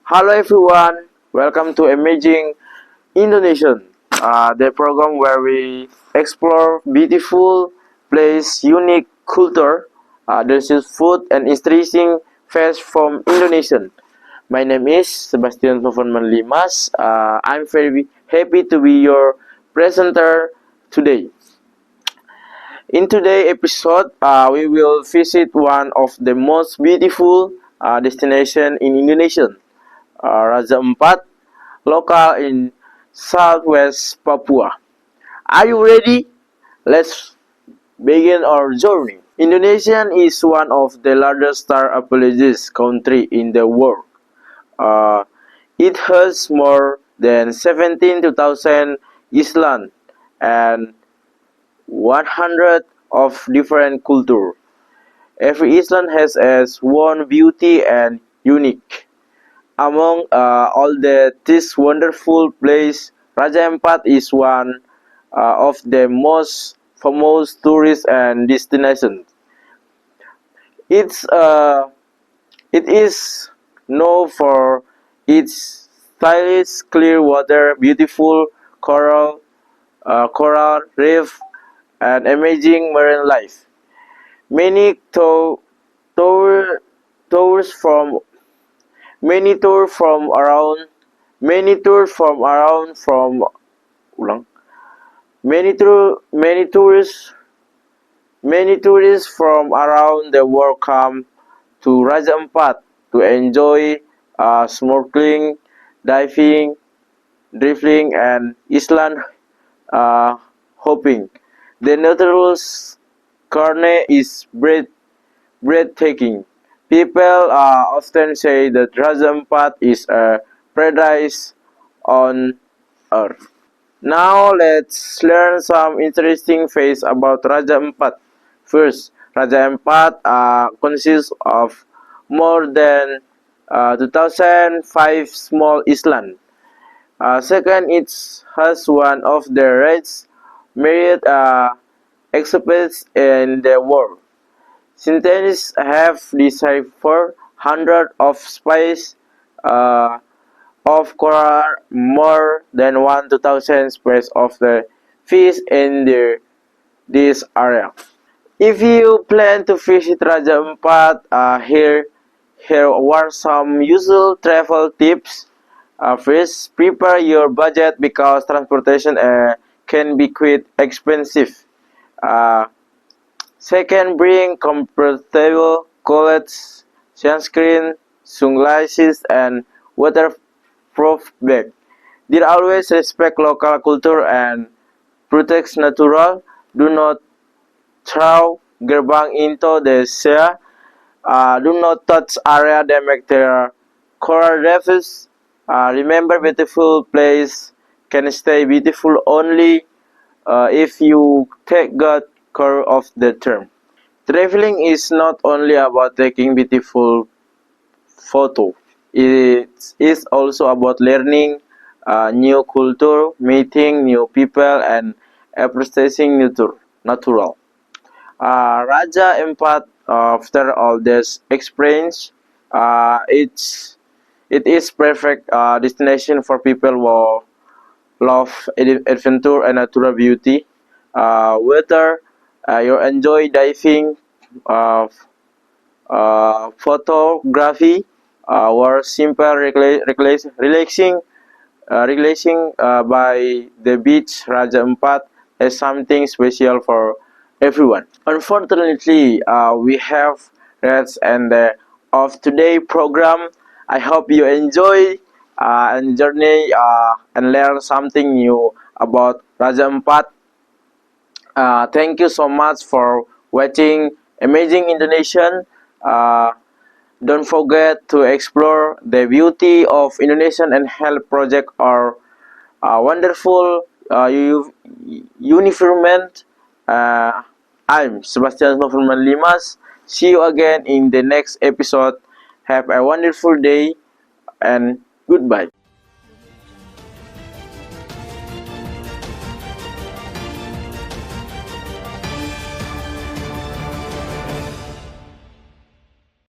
Hello everyone, welcome to Amazing Indonesian, the program where we explore beautiful place, unique culture, delicious food, and interesting facts from Indonesia. My name is Sebastian Sofan Limas. I'm very happy to be your presenter today. In today's episode, we will visit one of the most beautiful destination in Indonesia, Raja Ampat, local in southwest Papua. Are you ready? Let's begin our journey. Indonesia is one of the largest star apologies country in the world. Uh, it has more than 17,000 islands and 100 of different culture. Every island has its own beauty and unique. Among this wonderful place, Raja Ampat is one of the most famous tourist and destinations. It's it is known for its stylish clear water, beautiful coral reef, and amazing marine life. Many tour, tours from many tours from around many tours from around from ulang many tourists from around the world come to Raja Ampat to enjoy snorkeling, diving, drifting, and island uh, hopping. The natural scenery is breathtaking. People often say that Raja Ampat is a paradise on earth. Now let's learn some interesting facts about Raja Ampat. First, Raja Ampat consists of more than 2005 small islands. Second, it has one of the rarest marine exhibits in the world. Scientists have deciphered hundreds of species of coral, more than 1,000 species of the fish in this area. If you plan to visit Raja Ampat, here are some useful travel tips. First, prepare your budget because transportation can be quite expensive. Uh, Second, bring comfortable clothes, sunscreen, sunglasses, and waterproof bag. They always respect local culture and protect natural. Do not throw gerbang into the sea. Do not touch area that make their coral reefs. Remember, beautiful place can stay beautiful only if you take good care of the term. Traveling is not only about taking beautiful photo. It is also about learning new culture, meeting new people, and appreciating natural. Raja Ampat, after all this experience, it is perfect destination for people who love adventure and natural beauty. Whether you enjoy diving, uh, photography, or simple relaxing by the beach, Raja Ampat is something special for everyone. Unfortunately, we have reached end of today's program. I hope you enjoy and journey and learn something new about Raja Ampat. Thank you so much for watching Amazing Indonesian. Uh, don't forget to explore the beauty of Indonesian and health project or wonderful uniform. I'm Sebastian Novelman Limas. See you again in the next episode. Have a wonderful day and goodbye.